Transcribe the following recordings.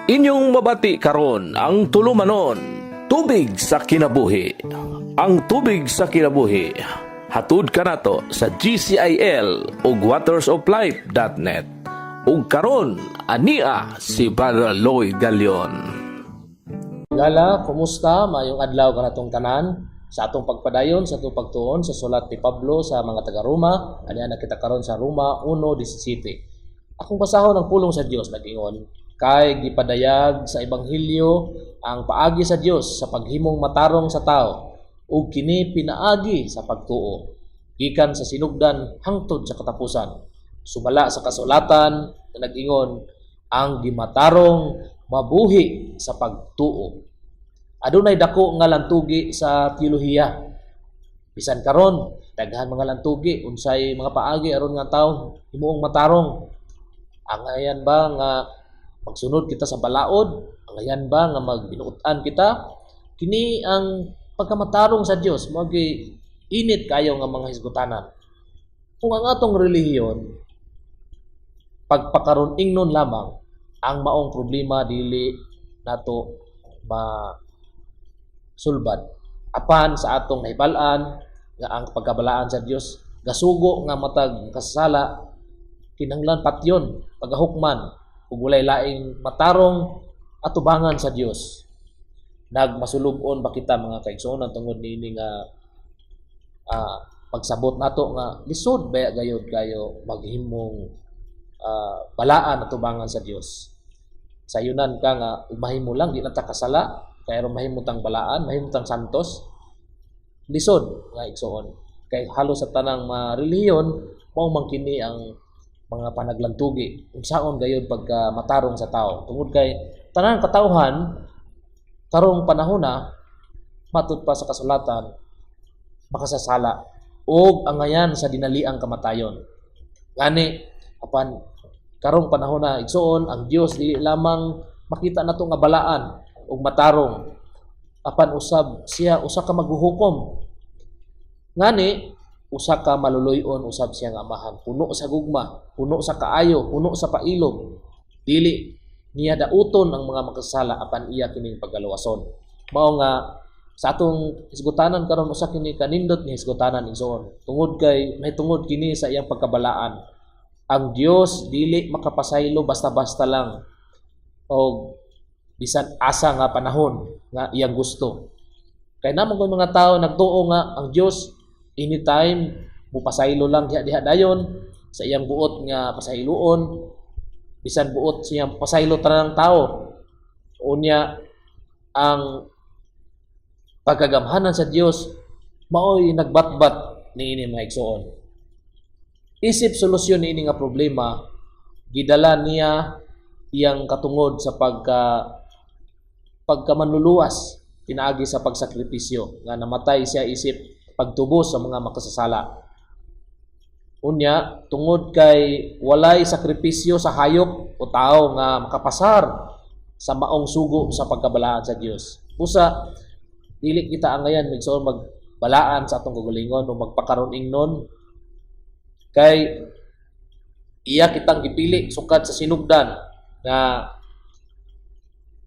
Inyong mabati karon ang tulumanon, tubig sa kinabuhi. Ang tubig sa kinabuhi, hatud kanato sa GCIL ug watersoflife.net. Ug karon ania si Brother Lloyd Galion. Gala, kumusta? Mayong adlaw kanatong tanan sa atong pagpadayon sa atong pagtuon sa sulat ni Pablo sa mga taga-Roma. Ani na kita karon sa Roma 1:17. Akong basahon ang pulong sa Dios nag-ingon, kay gipadayag sa ebanghelyo ang paagi sa Dios sa paghimong matarong sa tao ug kini pinaagi sa pagtuo gikan sa sinugdan hangtod sa katapusan. Sumala sa kasulatan nga nag-ingon, ang gimatarong mabuhi sa pagtuo. Adunay dako nga lantugi sa teolohiya. Bisan karon, daghan mga lantugi unsay mga paagi aron nga tawo himuong matarong. Angayan ba nga magsunod kita sa balaod? Angayan ba nga magbinuotan kita? Kini ang pagkamatarong sa Dios mao gi init kayo nga mga hisgutanan. Kung ang atong relihiyon pagpakaron ingnon lamang, ang maong problema dili nato sulbad apan sa atong nahibal-an nga ang pagkabalaan sa Dios gasugo nga matag kasala kinahanglan patyon pagahukman ug walay laing matarong atubangan sa Dios. Nagmasulubon ba kita mga kaigsuonan tungod niini nga pagsabot nato nga lisod baya gayud kayo maghimong balaan atubangan sa Dios. Sayunan ka nga mahimo lang di na ta kasala kay aron mahimutang balaan, mahimutang santos. Lisod nga igsuon. Kay halos sa tanang relihiyon mao man kini ang mga panaglantugi unsaon gayud pagka matarong sa tao. Tungod kay tanang katawhan karong panahona matud pa sa kasulatan makasasala ug angayan sa dinaliang kamatayon. Gani apan karong panahona igsuon ang Dios dili lamang makita nato nga balaan ug matarong apan usab siya usa ka maghuhukom. Ngani usa ka maluluy-on usab siya nga amahan, puno sa gugma, puno sa kaayo, puno sa pailog. Dili niya dauton ang mga makasala apan iya kining pagaluwason. Mao nga sa atong hisgutanan karon usa kini kanindot ni hisgutanan igsoon. Tungod kay may tungod kini sa iyang pagkabalaan. Ang Dios dili makapasaylo basta-basta lang o bisan asa nga panahon nga iyang gusto. Kay namang mga tao nagtuo nga ang Dios anytime mupasaylo lang diha dayon sa iyang buot nga pasayloon, bisan buot siyang pasaylo tanang tao. Unya ang pagkagamhanan sa Dios maoy nagbatbat niini mga igsoon. Isip solusyon niini nga problema, gidala niya iyang katungod sa pagkamanluluwas pinaagi sa pagsakripisyo nga namatay siya isip pagtubos sa mga makasasala. Unya tungod kay walay sakripisyo sa hayop o tao nga makapasar sa maong sugo sa pagkabalaan sa Dios. Busa dili kita angayan migsoon magbalaan sa atong kagalingon o magpakaron ingnon kay iya kitang gipili sukad sa sinugdan na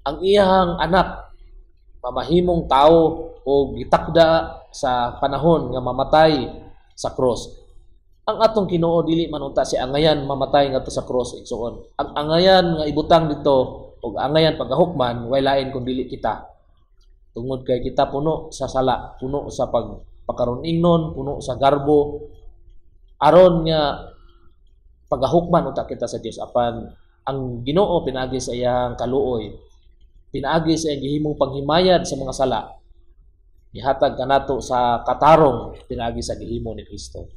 ang iyang anak mamahimong tao o gitakda sa panahon nga mamatay sa cross. Ang atong Ginoo dili man unta si angayan mamatay ngadto sa cross igsuon. Ang angayan nga ibutang dito ug angayan pagahukman way lain kun dili kita. Tungod kay kita puno sa sala, puno sa pagpakaron ingnon, puno sa garbo aron nga pagahukman unta kita sa Dios apan ang Ginoo pinaagi sa iyang kaluoy, pinaagi sa iyang gihimong panghimayad sa mga sala, ihatag kanato sa katarong pinaagi sa gihimo ni Kristo.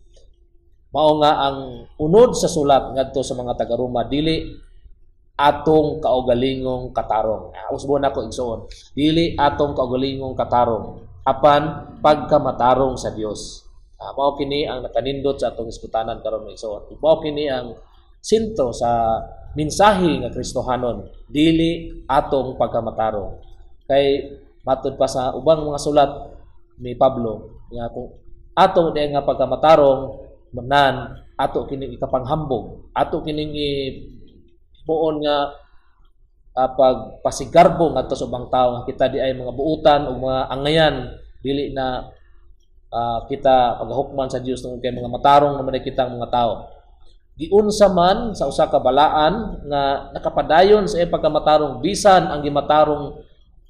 Mao nga ang unod sa sulat ngadto sa mga taga-Roma, dili atong kaugalingong katarong. Usbon ako igsuon, dili atong kaugalingong katarong apan pagkamatarong sa Dios. Mao kini ang nakanindot sa atong iskutanan karon igsuon. Mao kini ang sentro sa mensahe nga Kristohanon, dili atong pagkamatarong. Kay matud pa sa ubang mga sulat ni Pablo nga kung atong di nga pagkamatarong manan ato kining ikapanghambog, ato kining buon nga pagpasigarbo ngadto sa ubang tawo nga kita di ay mga buutan o mga angayan dili na kita paghukman sa Dios tungod kay mga matarong naman kitang mga tao. Giunsa man sa usa ka balaan nga nakapadayon sa iyang pagkamatarong bisan ang gimatarong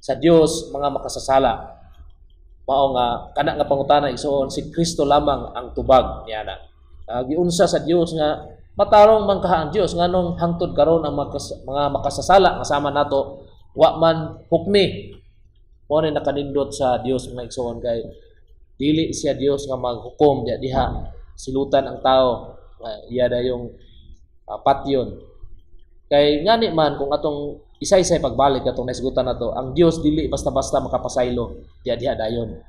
sa Dios mga makasasala. Mao nga kana nga pangutana isuon si Kristo lamang ang tubag niana. Giunsa sa Dios nga matarong man kaha ang Dios nganong hangtod karon ang mga makasasala nga sama nato wa man hukmi. Mao ni nakanindot sa Dios mga igsoon kay dili siya Dios nga maghukom diha silutan ang tao. Iya dayong patyon. Kay ngani man kung atong isa-isa pagbalik atong naisgutan nato, ang Dios dili basta-basta makapasaylo diha dayon.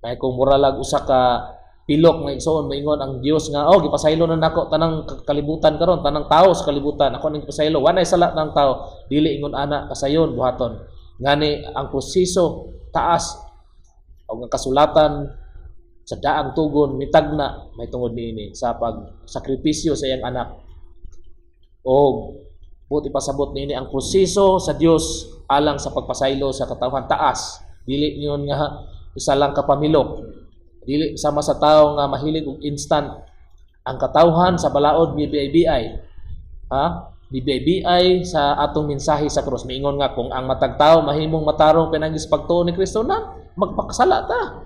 Kay kung muralag usa ka pilok nga igsoon moingon ang Dios nga gipasaylo na nako tanang kalibutan karon, tanang tao sa kalibutan, ako ning gipasaylo, wanay sala ng tao, dili ingon ana kasayon buhaton. Ngani ang proseso taas o nga kasulatan sa daang tugon mitagna may tungod niini sa pagsakripisyo sa iyang anak. O buti pasabot niini ang proseso sa Dios alang sa pagpasaylo sa katawhan taas. Dili niyon nga isa lang ka pamilok. Dili sama sa tawo nga mahilig og instant. Ang katawhan sa balaod BBI. BBI sa atong mensahe sa krus miingon nga kung ang matag tawo mahimong matarong pinagis pagtuo ni Kristo na magpakasala ta.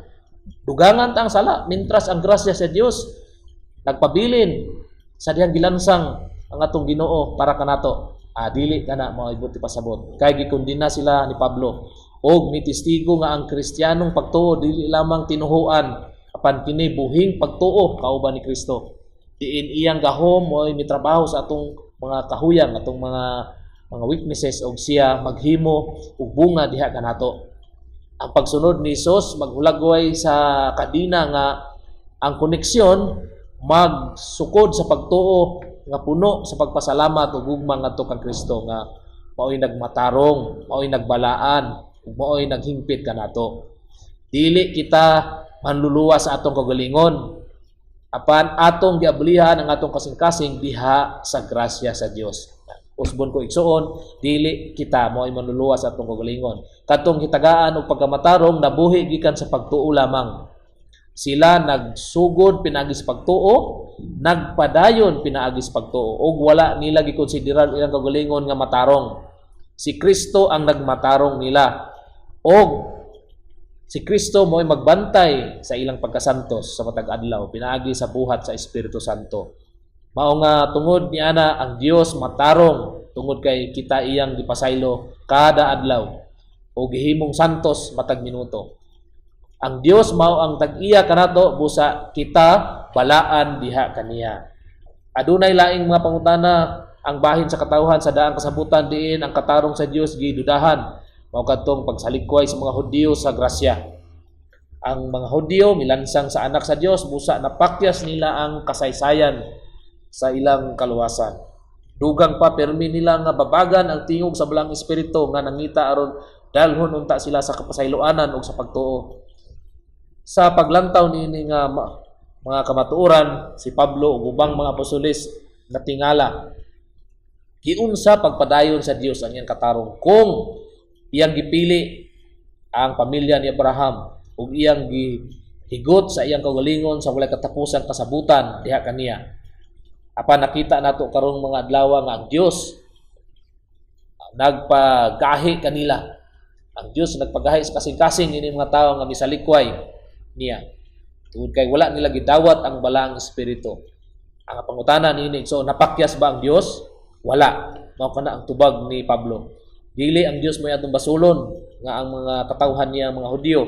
Dugangan ta ang sala mintras ang grasya sa Dios nagpabilin sa dihang gilansang ang atong Ginoo para kanato. Dili kana mao ibuti pasabot kay gikondina sila ni Pablo og mitestigo nga ang Kristiyanong pagtuo dili lamang tinuhuan apan kini buhing pagtuo kauban ni Kristo. Diin iyang gahom o mitrabaho sa atong mga kahuyang atong mga weaknesses og siya maghimo og bunga diha kanato. Ang pagsunod ni Hesus maghulagway sa kadina nga ang koneksyon magsukod sa pagtuo nga puno sa pagpasalamat ug gugma ngadto kang Kristo nga mao'y nagmatarong, mao'y nagbalaan, ug mao'y naghingpit kanato. Dili kita manluluwas sa atong kagalingon apan atong giablihan ang atong kasing-kasing diha sa grasya sa Dios. Usbon ko igsuon, dili kita mo'y manluluwas sa atong kagalingon. Katong hitagaan og pagkamatarong nabuhi gikan sa pagtuo lamang. Sila nagsugod pinagis pagtuo, nagpadayon pinaagis pagtuo ug wala nila gikonsiderar ilang kagalingon nga matarong. Si Kristo ang nagmatarong nila. Og si Kristo mo'y magbantay sa ilang pagkasantos sa matag adlaw pinaagi sa buhat sa Espiritu Santo. Mao nga tungod ni ana ang Dios matarong tungod kay kita iyang gipasaylo kada adlaw o gihimong santos matag minuto. Ang Dios mao ang tag-iya kanato busa kita balaan diha kaniya. Adunay laing mga pangutana ang bahin sa katawhan sa daang kasabutan diin ang katarong sa Dios gidudahan mao kadtong pagsalikway sa mga Hudiyo sa grasya. Ang mga Hudiyo milansang sa anak sa Dios busa napakyas nila ang kasaysayan sa ilang kaluwasan. Dugang pa permi nila nga babagan ang tingog sa balang espiritu nga nangita aron dalhon unta sila sa kapasayloanan ug sa pagtuo. Sa paglantaw niini nga mga kamatuoran si Pablo ug ubang mga apostoles natingala giunsa pagpadayon sa Dios ang iyang katarong kung iyang gipili ang pamilya ni Abraham ug iyang gihigot sa iyang kaugalingon sa walay katapusang kasabutan diha kaniya. Apan nakita nato karong mga adlaw nga ang Dios nagpagahi kanila. Ang Dios nagpagahi sa kasing-kasing ini mga tawo nga misalikway niya. Tungod kay wala nila gidawat ang balang espiritu. Ang pangutana niini so napakyas ba ang Dios? Wala. Mao kana ang tubag ni Pablo. Dili ang Dios mo'y atong basulon nga ang mga katawhan niya mga Hudiyo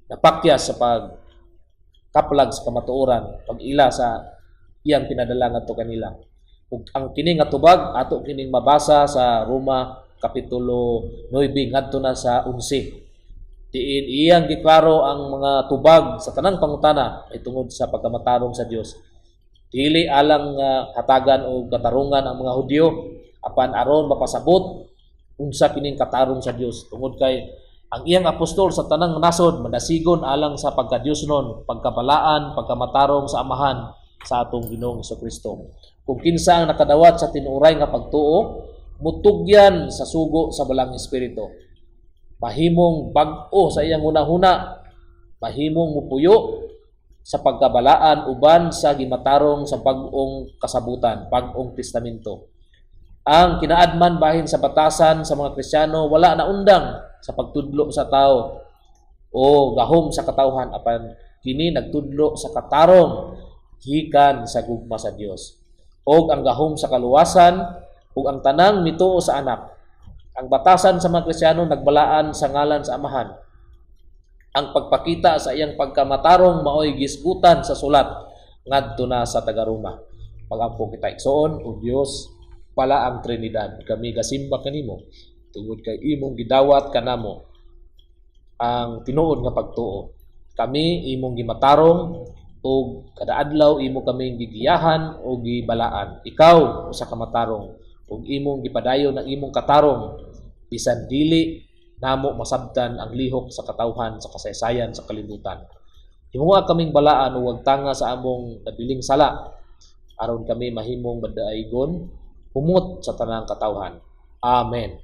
napakyas sa pagkaplag sa kamatuoran, pag-ila sa iyang pinadala ngadto kanila. Ug ang kini nga tubag ato kining mabasa sa Roma kapitulo 9 ngadto na sa 11. Diin iyang giklaro ang mga tubag sa tanang pangutana ay tungod sa pagkamatarong sa Dios. Dili alang hatagan o katarungan ang mga Hudiyo apan aron mapasabot unsa kining katarong sa Dios tungod kay ang iyang apostol sa tanang nasod madasigon alang sa pagkadiosnon, pagkabalaan, pagkamatarong sa amahan sa atong Ginoong Kristo. Kung kinsa ang nakadawat sa tinuray nga pagtuo, mutugyan sa sugo sa balang espiritu. Mahimong bag-o sa iyang hunahuna, mahimong mupuyo sa pagkabalaan uban sa gimatarong sa bag-ong kasabutan, bag-ong testamento. Ang kinaadman bahin sa batasan sa mga Kristiyano wala na undang sa pagtudlo sa tao o gahom sa katawhan apan kini nagtudlo sa katarong gikan sa gugma sa Dios. Og ang gahom sa kaluwasan ug ang tanang mituo sa anak. Ang batasan sa mga Kristiyano nagbalaan sa ngalan sa Amahan. Ang pagpakita sa iyang pagkamatarong maoy gisgutan sa sulat ngadto na sa taga-Roma. Pag-ampo kita igsoon, o Dios, pala ang Trinidad. Kami gasimba kanimo tungod kay imong gidawat kanamo ang tinuod nga pagtuo. Kami imong gimatarong ug kada adlaw imo kaming gigiyahan o gibalaan. Ikaw usa ka matarong ug imong gipadayon ang imong katarong bisan dili namo masabtan ang lihok sa katawhan sa kasaysayan sa kalibutan. Himuha kaming balaan ug wagtanga sa among nabiling sala aron kami mahimong madaigon humot sa tanang katawhan. Amen.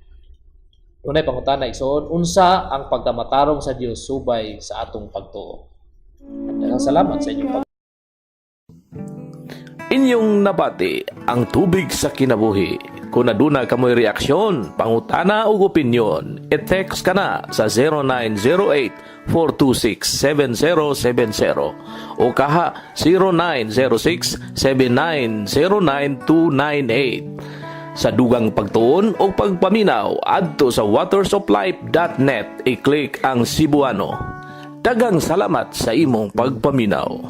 Unay pangutana igsoon, unsa ang pagkamatarong sa Dios subay sa atong pagtuo? Daghang salamat sa inyong Inyong nabati ang tubig sa kinabuhi. Kung aduna kamoy reaksyon, pangutana ug opinyon, i-text ka na sa 0908-426-7070 o kaha 0906-7909-298. Sa dugang pagtuon o pagpaminaw, adto sa watersoflife.net, i-click ang Cebuano. Daghang salamat sa imong pagpaminaw.